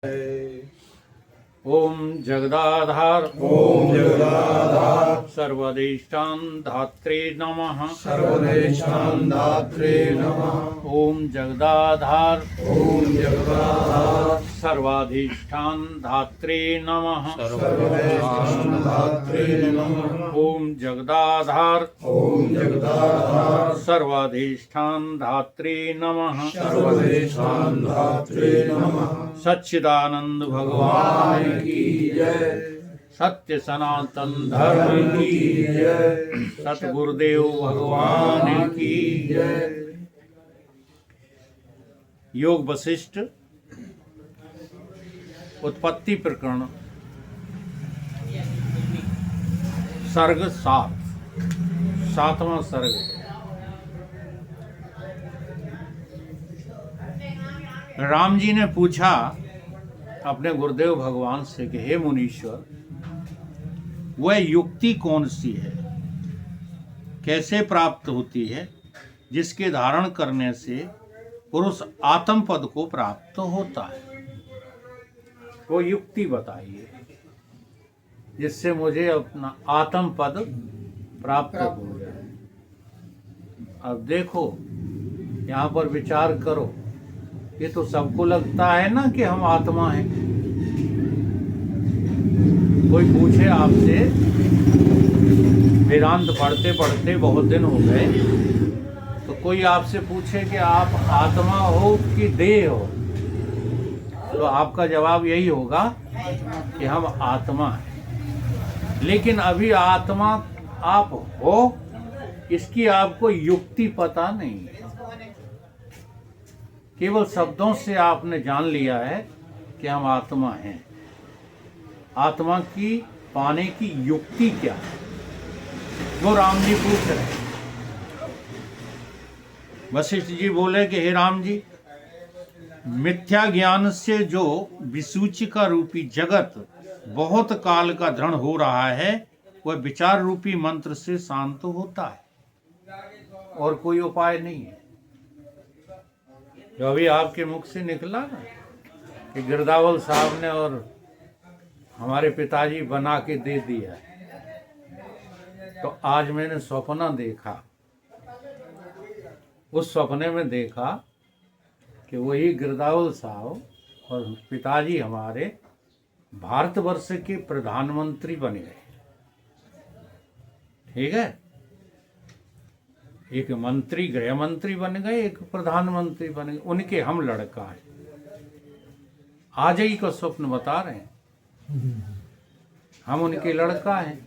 ओम जगदाधार ओम जगदाधार सर्वदेष्टान धात्रे नमः सर्वदेशान दात्रे नमः। ओम जगदाधार ओम जगदाधार सर्वाधिष्ठान धात्रे नमः सर्वदेशान दात्रे नमः। ओम जगदाधार ओम जगदाधार सर्वाधिष्ठान धात्रे नमः सर्वदेशान दात्रे नमः। सच्चिदानंद भगवान की जय। सत्य सनातन धर्म की जय। सतगुरुदेव भगवान की जय। योग वशिष्ठ उत्पत्ति प्रकरण सर्ग 7वां सर्ग। राम जी ने पूछा अपने गुरुदेव भगवान से कि हे मुनीश्वर, वह युक्ति कौन सी है, कैसे प्राप्त होती है, जिसके धारण करने से पुरुष आत्म पद को प्राप्त होता है? वो युक्ति बताइए जिससे मुझे अपना आत्म पद प्राप्त हो जाए। अब देखो, यहाँ पर विचार करो, ये तो सबको लगता है ना कि हम आत्मा हैं। कोई पूछे आपसे, वेदांत पढ़ते पढ़ते बहुत दिन हो गए, तो कोई आपसे पूछे कि आप आत्मा हो कि देह हो, तो आपका जवाब यही होगा कि हम आत्मा हैं। लेकिन अभी आत्मा आप हो, इसकी आपको युक्ति पता नहीं है। केवल शब्दों से आपने जान लिया है कि हम आत्मा हैं। आत्मा की पाने की युक्ति क्या है, वो राम जी पूछ रहे हैं। वशिष्ठ जी बोले कि हे राम जी, मिथ्या ज्ञान से जो विसूचिका रूपी जगत बहुत काल का दृढ़ हो रहा है, वह विचार रूपी मंत्र से शांत होता है, और कोई उपाय नहीं है। जो अभी आपके मुख से निकला ना कि गिरदावल साहब ने और हमारे पिताजी बना के दे दिया, तो आज मैंने सपना देखा। उस सपने में देखा कि वही गिरदावल साहब और पिताजी हमारे भारतवर्ष के प्रधानमंत्री बन गए। ठीक है, एक मंत्री गृह मंत्री बन गए, एक प्रधानमंत्री बन गए। उनके हम लड़का है। आज ही का स्वप्न बता रहे हैं, हम उनके लड़का हैं।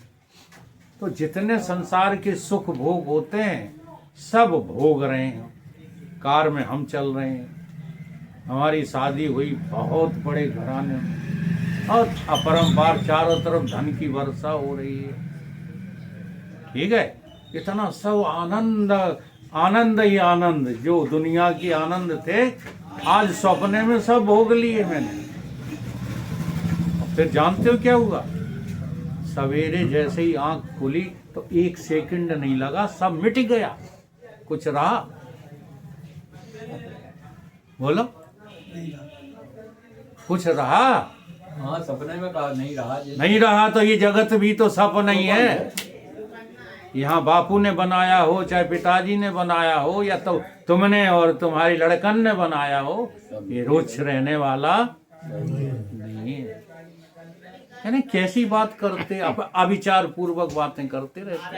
तो जितने संसार के सुख भोग होते हैं, सब भोग रहे हैं। कार में हम चल रहे हैं, हमारी शादी हुई बहुत बड़े घराने में, और अपरंपार चारों तरफ धन की वर्षा हो रही है। ठीक है, इतना सब आनंद आनंद ही आनंद, जो दुनिया की आनंद थे, आज सपने में सब भोग लिए मैंने। फिर जानते हो क्या हुआ? सवेरे जैसे ही आंख खुली तो 1 सेकंड नहीं लगा, सब मिट गया। कुछ रहा? बोलो, कुछ रहा? हाँ, सपने में कहा नहीं रहा। नहीं रहा तो ये जगत भी तो सपना ही है। यहाँ बापू ने बनाया हो, चाहे पिताजी ने बनाया हो, या तो तुमने और तुम्हारी लड़कन ने बनाया हो, ये रोज रहने वाला नहीं है। यानी कैसी बात करते, अविचार पूर्वक बातें करते रहते।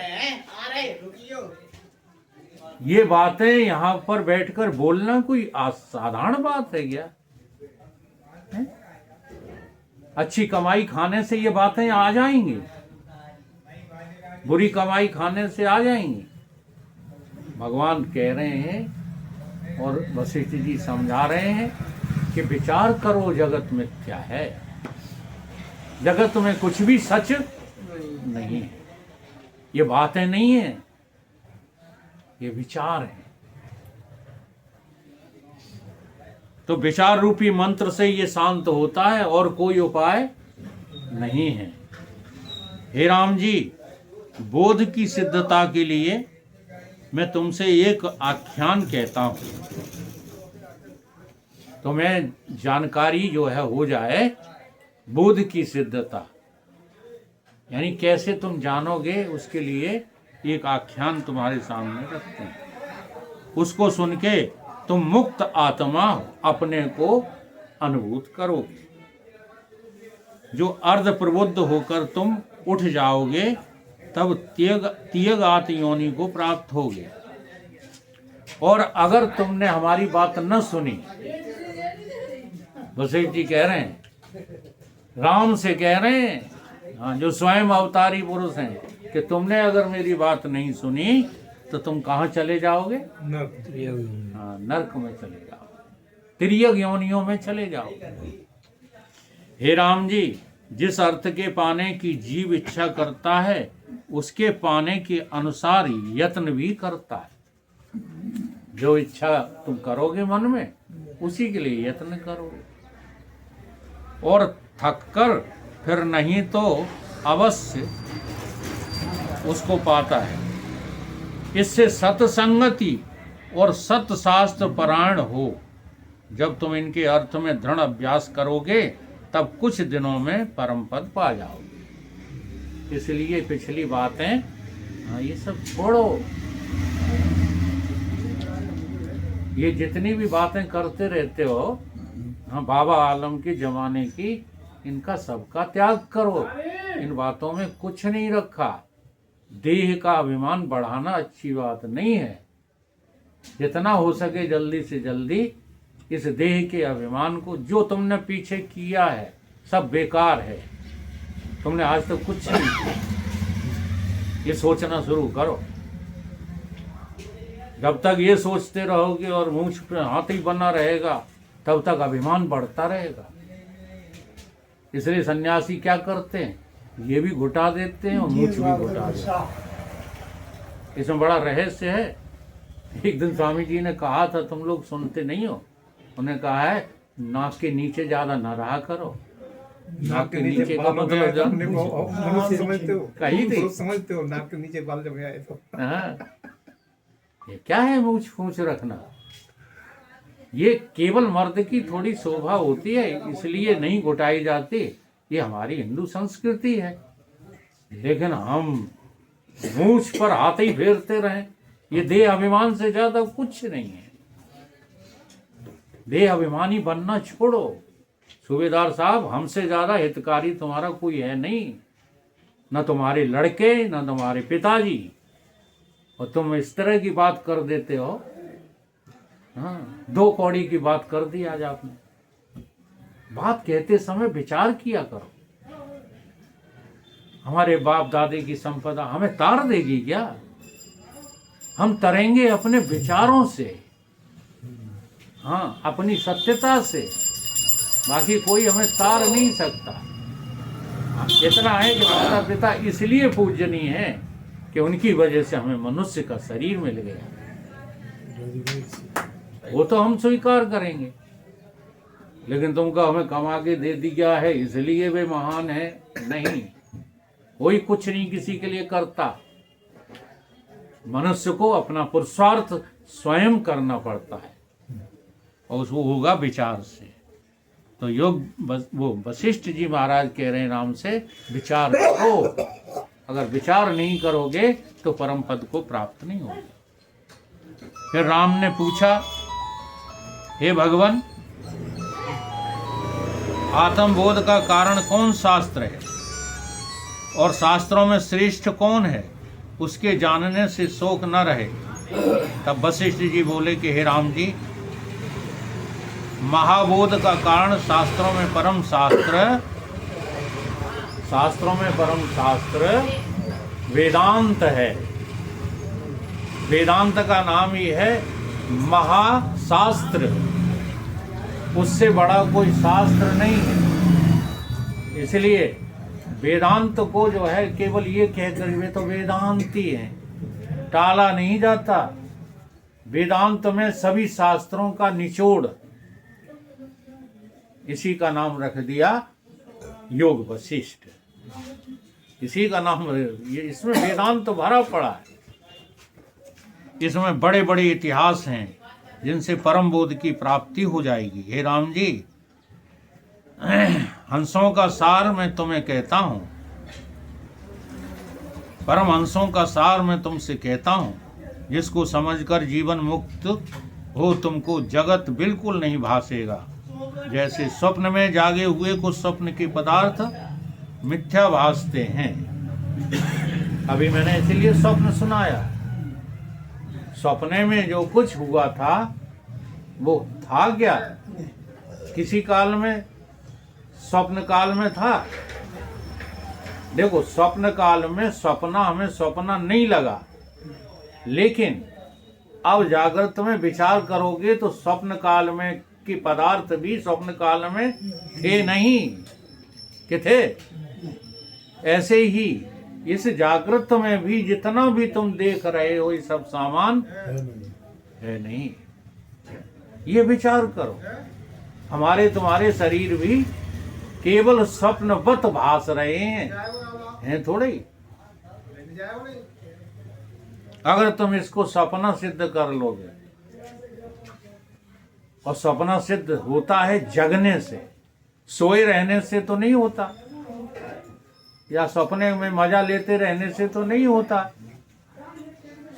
ये बातें यहाँ पर बैठकर बोलना कोई साधारण बात है क्या? है? अच्छी कमाई खाने से ये बातें आ जाएंगी, बुरी कमाई खाने से आ जाएंगी? भगवान कह रहे हैं और वशिष्ठ जी समझा रहे हैं कि विचार करो, जगत मिथ्या है। जगत में कुछ भी सच नहीं है। ये बातें नहीं है, ये विचार है। तो विचार रूपी मंत्र से ये शांत होता है, और कोई उपाय नहीं है। हे राम जी, बोध की सिद्धता के लिए मैं तुमसे एक आख्यान कहता हूं। तुम्हें जानकारी जो है हो जाए बोध की सिद्धता, यानी कैसे तुम जानोगे उसके लिए एक आख्यान तुम्हारे सामने रखते हैं। उसको सुन के तुम मुक्त आत्मा अपने को अनुभूत करोगे। जो अर्ध प्रबुद्ध होकर तुम उठ जाओगे तब त्यगात योनि को प्राप्त होगे। और अगर तुमने हमारी बात न सुनी, वशिष्ठ जी कह रहे हैं, राम से कह रहे हैं, हाँ, जो स्वयं अवतारी पुरुष हैं, कि तुमने अगर मेरी बात नहीं सुनी तो तुम कहाँ चले जाओगे? हाँ, नरक में चले जाओगे, तिर्यक योनियों में चले जाओगे। हे राम जी, जिस अर्थ के पाने की जीव इच्छा करता है उसके पाने के अनुसार यत्न भी करता है। जो इच्छा तुम करोगे मन में, उसी के लिए यत्न करोगे। और थककर फिर नहीं तो अवश्य उसको पाता है। इससे सत्संगति और सत्शास्त्र परायण हो। जब तुम इनके अर्थ में दृढ़ अभ्यास करोगे तब कुछ दिनों में परम पद पा जाओगे। इसलिए पिछली बातें, हाँ, ये सब छोड़ो। ये जितनी भी बातें करते रहते हो, हाँ, बाबा आलम के जमाने की, इनका सबका त्याग करो। इन बातों में कुछ नहीं रखा। देह का अभिमान बढ़ाना अच्छी बात नहीं है। जितना हो सके जल्दी से जल्दी इस देह के अभिमान को, जो तुमने पीछे किया है सब बेकार है। तुमने आज तक कुछ नहीं किया। ये सोचना शुरू करो। जब तक ये सोचते रहोगे और मूंछ पे हाथी बना रहेगा तब तक अभिमान बढ़ता रहेगा। इसलिए सन्यासी क्या करते हैं, ये भी घुटा देते हैं और मूंछ भी घुटा देते हैं। इसमें बड़ा रहस्य है। एक दिन स्वामी जी ने कहा था, तुम लोग सुनते नहीं हो। उन्हें कहा है, नाक के नीचे ज्यादा न रहा करो। नाक के नीचे का मतलब कही थी, समझते हो, नाक के नीचे बाल जब आए तो। हाँ, ये क्या है मूंछ फूंछ रखना? ये केवल मर्द की थोड़ी शोभा होती है, इसलिए नहीं घुटाई जाती। ये हमारी हिंदू संस्कृति है। लेकिन हम मूंछ पर हाथ ही फेरते रहें, ये देह अभिमान से ज्यादा कुछ नहीं है। देह अभिमानी बनना छोड़ो। सूबेदार साहब, हमसे ज्यादा हितकारी तुम्हारा कोई है नहीं, न तुम्हारे लड़के न तुम्हारे पिताजी, और तुम इस तरह की बात कर देते हो। हाँ, 2 कौड़ी की बात कर दी आज आपने। बात कहते समय विचार किया करो। हमारे बाप दादे की संपदा हमें तार देगी क्या? हम तरेंगे अपने विचारों से, हाँ, अपनी सत्यता से। बाकी कोई हमें तार नहीं सकता। इतना है कि माता पिता इसलिए पूजनीय है कि उनकी वजह से हमें मनुष्य का शरीर मिल गया। वो तो हम स्वीकार करेंगे। लेकिन तुमको हमें कमा के दे दिया है इसलिए वे महान है, नहीं। कोई कुछ नहीं किसी के लिए करता। मनुष्य को अपना पुरुषार्थ स्वयं करना पड़ता है, और उसको होगा विचार से। तो वो वशिष्ठ जी महाराज कह रहे हैं राम से, विचार करो। अगर विचार नहीं करोगे तो परम पद को प्राप्त नहीं होगा। फिर राम ने पूछा, हे भगवान, आत्मबोध का कारण कौन शास्त्र है और शास्त्रों में श्रेष्ठ कौन है? उसके जानने से शोक न रहे। तब वशिष्ठ जी बोले कि हे राम जी, महाबोध का कारण शास्त्रों में परम शास्त्र वेदांत है। वेदांत का नाम ही है महाशास्त्र। उससे बड़ा कोई शास्त्र नहीं है। इसलिए वेदांत को जो है केवल ये कहकर वे तो वेदांती हैं, टाला नहीं जाता। वेदांत में सभी शास्त्रों का निचोड़, इसी का नाम रख दिया योग वशिष्ठ। इसी का नाम, ये इसमें वेदांत भरा पड़ा है। इसमें बड़े बड़े इतिहास हैं, जिनसे परम बोध की प्राप्ति हो जाएगी। हे राम जी, हंसों का सार मैं तुम्हें कहता हूं, परम हंसों का सार मैं तुमसे कहता हूं, जिसको समझकर जीवन मुक्त हो तुमको जगत बिल्कुल नहीं भासेगा। जैसे स्वप्न में जागे हुए कुछ स्वप्न के पदार्थ मिथ्या भासते हैं। अभी मैंने इसीलिए स्वप्न सुनाया। सपने में जो कुछ हुआ था वो था क्या? किसी काल में, स्वप्न काल में था। देखो, स्वप्न काल में सपना हमें सपना नहीं लगा, लेकिन अब जागृत में विचार करोगे तो स्वप्न काल में के पदार्थ भी स्वप्न काल में थे नहीं कि थे। ऐसे ही इस जागृत में भी जितना भी तुम देख रहे हो ये सब सामान है नहीं। ये विचार करो, हमारे तुम्हारे शरीर भी केवल स्वप्नवत भास रहे हैं थोड़े ही। अगर तुम इसको सपना सिद्ध कर लोगे, और सपना सिद्ध होता है जगने से, सोए रहने से तो नहीं होता, या सपने में मजा लेते रहने से तो नहीं होता।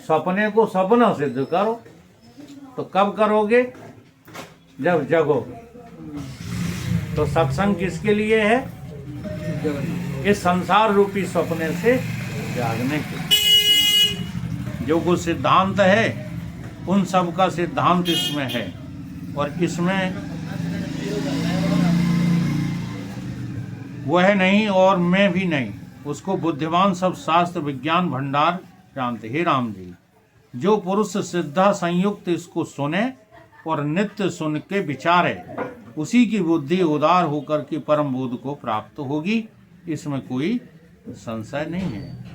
सपने को सपना सिद्ध करो। तो कब करोगे? जब जगोगे। तो सत्संग किसके लिए है? इस संसार रूपी सपने से जागने के लिए। जो कुछ सिद्धांत है उन सब का सिद्धांत इसमें है, और इसमें वह नहीं और मैं भी नहीं, उसको बुद्धिमान सब शास्त्र विज्ञान भंडार जानते। हे राम जी, जो पुरुष सिद्धा संयुक्त इसको सुने और नित्य सुन के विचारे, उसी की बुद्धि उदार होकर के परम बोध को प्राप्त होगी। इसमें कोई संशय नहीं है।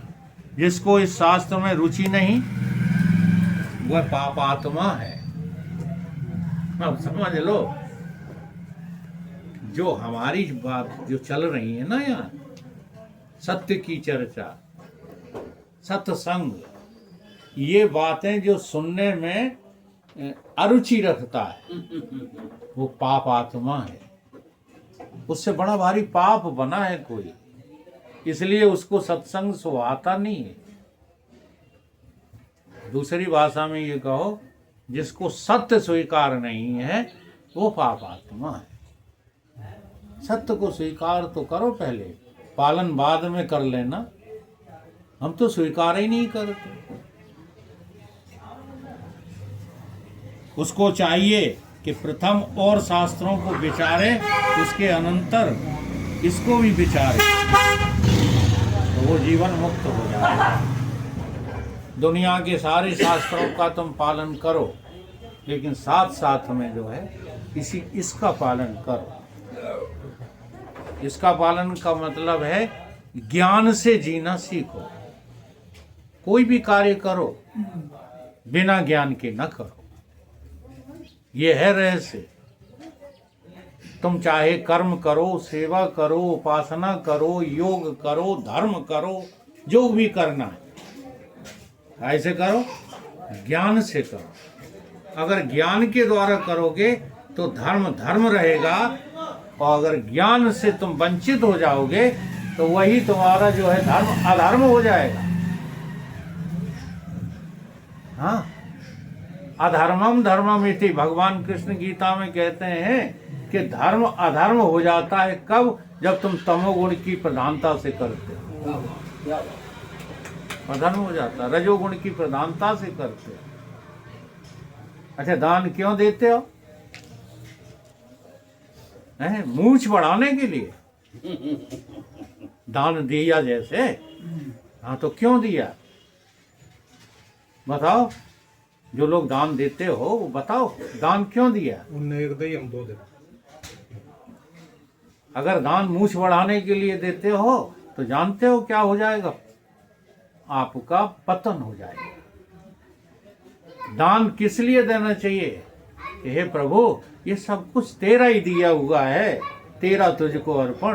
जिसको इस शास्त्र में रुचि नहीं वह पापात्मा है। अब समझ लो, जो हमारी बात जो चल रही है ना यहाँ, सत्य की चर्चा, सत्संग, ये बातें जो सुनने में अरुचि रखता है वो पाप आत्मा है। उससे बड़ा भारी पाप बना है कोई, इसलिए उसको सत्संग सुहाता नहीं है। दूसरी भाषा में ये कहो, जिसको सत्य स्वीकार नहीं है वो पाप आत्मा है। सत्य को स्वीकार तो करो पहले, पालन बाद में कर लेना। हम तो स्वीकार ही नहीं करते। उसको चाहिए कि प्रथम और शास्त्रों को विचारे, उसके अनंतर इसको भी विचारे, तो वो जीवन मुक्त हो जाएगा। दुनिया के सारे शास्त्रों का तुम पालन करो, लेकिन साथ साथ में जो है इसका पालन करो। इसका पालन का मतलब है ज्ञान से जीना सीखो। कोई भी कार्य करो बिना ज्ञान के न करो, ये है रहस्य। तुम चाहे कर्म करो, सेवा करो, उपासना करो, योग करो, धर्म करो, जो भी करना है ऐसे करो, ज्ञान से करो। अगर ज्ञान के द्वारा करोगे तो धर्म धर्म रहेगा, और अगर ज्ञान से तुम वंचित हो जाओगे तो वही तुम्हारा जो है धर्म अधर्म हो जाएगा। हाँ, अधर्मम धर्मम इति भगवान कृष्ण गीता में कहते हैं कि धर्म अधर्म हो जाता है कब? जब तुम तमोगुण की प्रधानता से करते हो, अधर्म हो जाता है। रजोगुण की प्रधानता से करते हो। अच्छा, दान क्यों देते हो? मूंछ बढ़ाने के लिए दान दिया जैसे। हाँ, तो क्यों दिया बताओ? जो लोग दान देते हो वो बताओ, दान क्यों दिया? उनने एक दे, हम दो दे। अगर दान मूंछ बढ़ाने के लिए देते हो तो जानते हो क्या हो जाएगा? आपका पतन हो जाएगा। दान किस लिए देना चाहिए? कि हे प्रभु, ये सब कुछ तेरा ही दिया हुआ है, तेरा तुझको अर्पण,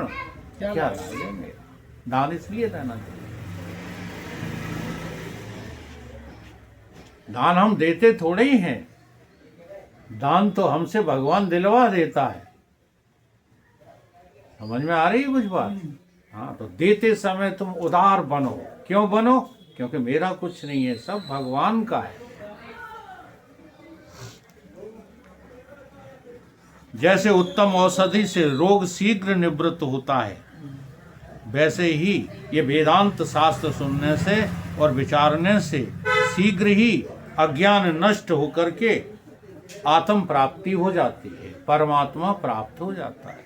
क्या लागे मेरा। दान इसलिए देना चाहिए। दान हम देते थोड़े ही हैं, दान तो हमसे भगवान दिलवा देता है। समझ में आ रही है कुछ बात? हाँ, तो देते समय तुम उदार बनो। क्यों बनो? क्योंकि मेरा कुछ नहीं है, सब भगवान का है। जैसे उत्तम औषधि से रोग शीघ्र निवृत्त होता है, वैसे ही ये वेदांत शास्त्र सुनने से और विचारने से शीघ्र ही अज्ञान नष्ट होकर के आत्म प्राप्ति हो जाती है, परमात्मा प्राप्त हो जाता है।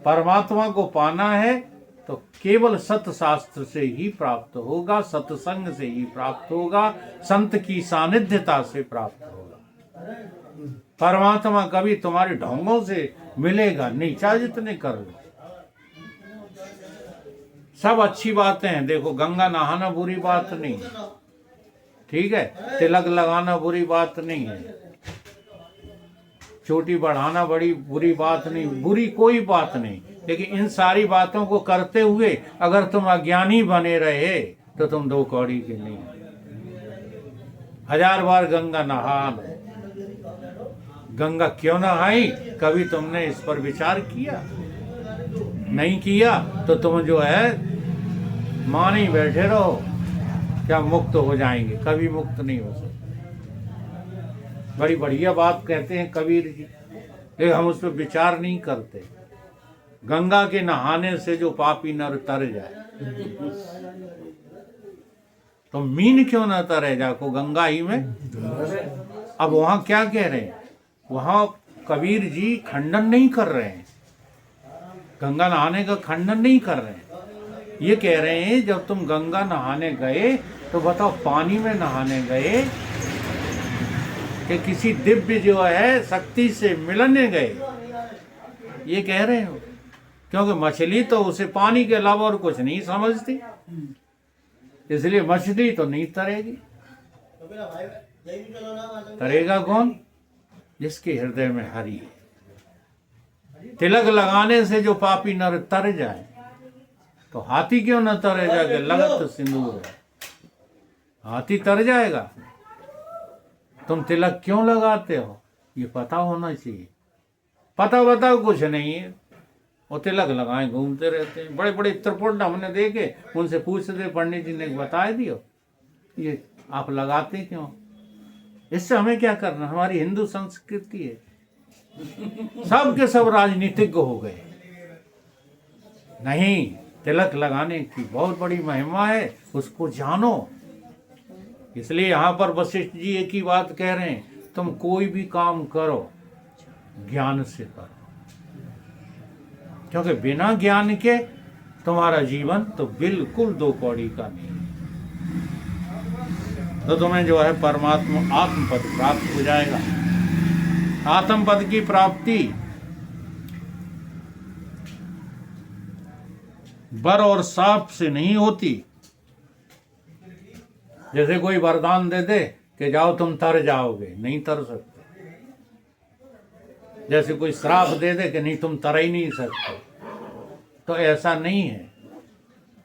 परमात्मा को पाना है तो केवल सत्य शास्त्र से ही प्राप्त होगा, सत्संग से ही प्राप्त होगा, संत की सानिध्यता से प्राप्त होगा। परमात्मा कभी तुम्हारे ढोंगों से मिलेगा नहीं, चाहे जितने कर लो। सब अच्छी बातें हैं। देखो, गंगा नहाना बुरी बात नहीं है, ठीक है, तिलक लगाना बुरी बात नहीं है, चोटी बढ़ाना बड़ी बुरी बात नहीं, बुरी कोई बात नहीं। लेकिन इन सारी बातों को करते हुए अगर तुम अज्ञानी बने रहे तो तुम 2 कौड़ी के नहीं। 1000 बार गंगा नहा लो। गंगा क्यों नहाई? कभी तुमने इस पर विचार किया? नहीं किया तो तुम जो है मान ही बैठे रहो, क्या मुक्त हो जाएंगे? कभी मुक्त नहीं हो सकते। बड़ी बढ़िया बात कहते हैं कबीर जी, लेकिन हम उस पर विचार नहीं करते। गंगा के नहाने से जो पापी नर तर जाए, तो मीन क्यों ना तरे जाको गंगा ही में? अब वहां क्या कह रहे हैं? वहां कबीर जी खंडन नहीं कर रहे हैं, गंगा नहाने का खंडन नहीं कर रहे हैं। ये कह रहे हैं जब तुम गंगा नहाने गए तो बताओ, पानी में नहाने गए कि किसी दिव्य जो है शक्ति से मिलने गए? ये कह रहे हो। क्योंकि मछली तो उसे पानी के अलावा और कुछ नहीं समझती, इसलिए मछली तो नहीं तरेगी। तरेगा कौन? जिसके हृदय में हरि है। तिलक लगाने से जो पापी नर तर जाए, तो हाथी क्यों न तरेगा? कि लगत सिंदूर है, हाथी तर जाएगा। तुम तिलक क्यों लगाते हो? ये पता होना चाहिए। पता बताओ कुछ नहीं है, वो तिलक लगाए घूमते रहते हैं। बड़े बड़े त्रिपुंड हमने देखे, उनसे पूछते पंडित जी ने बता दियो, ये आप लगाते क्यों? इससे हमें क्या करना? हमारी हिंदू संस्कृति है। सब के सब राजनीतिज्ञ हो गए। नहीं, तिलक लगाने की बहुत बड़ी महिमा है, उसको जानो। इसलिए यहाँ पर वशिष्ठ जी एक ही बात कह रहे हैं, तुम कोई भी काम करो ज्ञान से करो, क्योंकि बिना ज्ञान के तुम्हारा जीवन तो बिल्कुल 2 कौड़ी का नहीं। तो तुम्हें जो है परमात्मा आत्मपद प्राप्त हो जाएगा। आत्मपद की प्राप्ति बर और साप से नहीं होती। जैसे कोई वरदान दे दे कि जाओ तुम तर जाओगे, नहीं तर सकते। जैसे कोई श्राप दे दे कि नहीं तुम तर ही नहीं सकते, तो ऐसा नहीं है।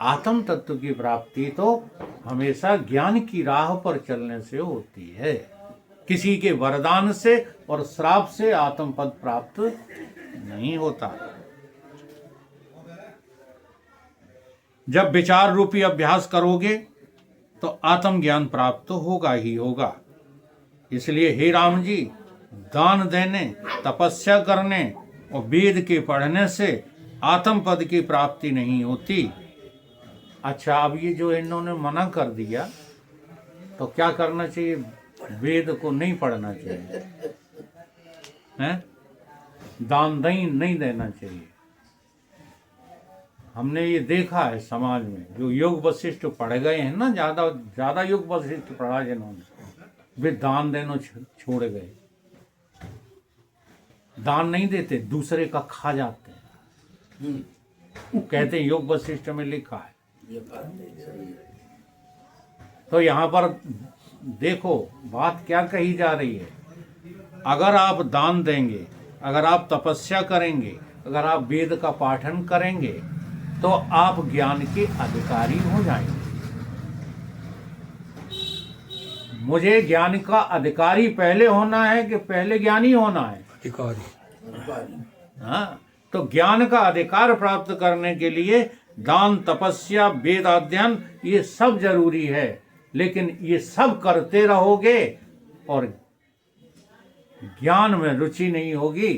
आत्म तत्व की प्राप्ति तो हमेशा ज्ञान की राह पर चलने से होती है। किसी के वरदान से और श्राप से आत्म पद प्राप्त नहीं होता। जब विचार रूपी अभ्यास करोगे तो आत्म ज्ञान प्राप्त होगा ही होगा। इसलिए हे राम जी, दान देने, तपस्या करने और वेद के पढ़ने से आत्म पद की प्राप्ति नहीं होती। अच्छा, अब ये जो इन्होंने मना कर दिया तो क्या करना चाहिए? वेद को नहीं पढ़ना चाहिए, हैं? दान नहीं देना चाहिए। हमने ये देखा है समाज में, जो योग वशिष्ठ पढ़ गए हैं ना, ज्यादा योग वशिष्ठ पढ़ा जिन्होंने, वे दान देना छोड़ गए। दान नहीं देते, दूसरे का खा जाते हैं। कहते हैं योग वशिष्ठ में लिखा है। तो यहाँ पर देखो बात क्या कही जा रही है। अगर आप दान देंगे, अगर आप तपस्या करेंगे, अगर आप वेद का पाठन करेंगे, तो आप ज्ञान के अधिकारी हो जाएंगे। मुझे ज्ञान का अधिकारी पहले होना है कि पहले ज्ञानी होना है? हाँ, तो ज्ञान का अधिकार प्राप्त करने के लिए दान, तपस्या, वेद अध्ययन ये सब जरूरी है। लेकिन ये सब करते रहोगे और ज्ञान में रुचि नहीं होगी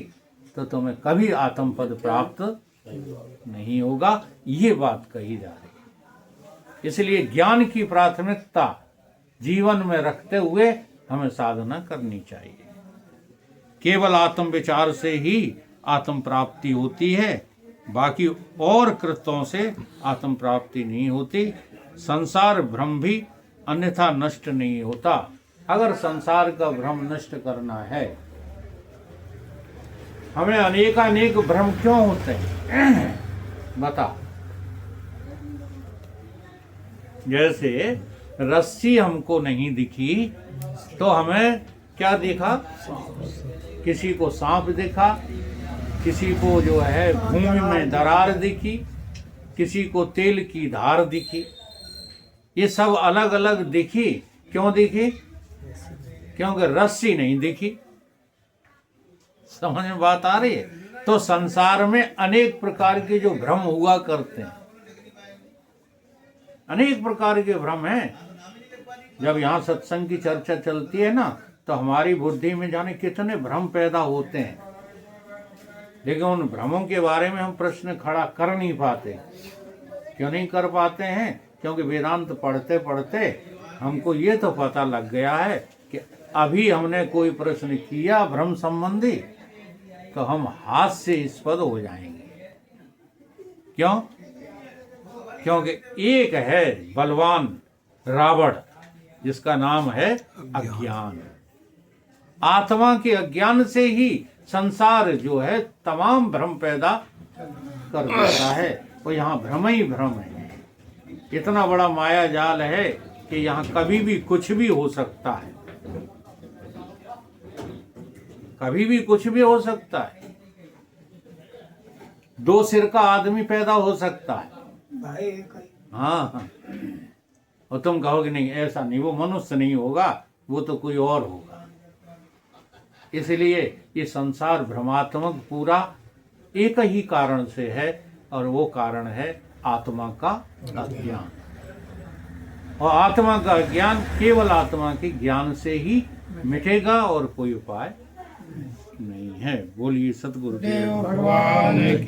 तो तुम्हें कभी आत्मपद प्राप्त नहीं होगा। ये बात कही जा रही है। इसलिए ज्ञान की प्राथमिकता जीवन में रखते हुए हमें साधना करनी चाहिए। केवल आत्म विचार से ही आत्म प्राप्ति होती है, बाकी और कृत्यों से आत्म प्राप्ति नहीं होती। संसार भ्रम भी अन्यथा नष्ट नहीं होता। अगर संसार का भ्रम नष्ट करना है, हमें अनेकानेक भ्रम क्यों होते हैं? बता। जैसे रस्सी हमको नहीं दिखी तो हमें क्या दिखा? किसी को सांप दिखा, किसी को जो है भूमि में दरार दिखी, किसी को तेल की धार दिखी। ये सब अलग अलग दिखी। क्यों दिखी? क्योंकि रस्सी नहीं दिखी। समझ में बात आ रही है? तो संसार में अनेक प्रकार के जो भ्रम हुआ करते हैं, अनेक प्रकार के भ्रम हैं। जब यहाँ सत्संग की चर्चा चलती है ना, तो हमारी बुद्धि में जाने कितने भ्रम पैदा होते हैं, लेकिन उन भ्रमों के बारे में हम प्रश्न खड़ा कर नहीं पाते। क्यों नहीं कर पाते हैं? क्योंकि वेदांत पढ़ते पढ़ते हमको ये तो पता लग गया है कि अभी हमने कोई प्रश्न किया भ्रम संबंधी तो हम हाथ से स्पद हो जाएंगे। क्यों? क्योंकि एक है बलवान रावण, जिसका नाम है अज्ञान। आत्मा के अज्ञान से ही संसार जो है तमाम भ्रम पैदा कर देता है। और यहाँ भ्रम ही भ्रम है। इतना बड़ा माया जाल है कि यहाँ कभी भी कुछ भी हो सकता है, कभी भी कुछ भी हो सकता है। दो सिर का आदमी पैदा हो सकता है। हाँ, और तुम कहोगे नहीं ऐसा नहीं, वो मनुष्य नहीं होगा, वो तो कोई और होगा। इसलिए ये संसार भ्रमात्मक पूरा एक ही कारण से है, और वो कारण है आत्मा का अज्ञान। और आत्मा का ज्ञान केवल आत्मा के ज्ञान से ही मिटेगा, और कोई उपाय नहीं है। बोलिए सतगुरुदेव भगवान की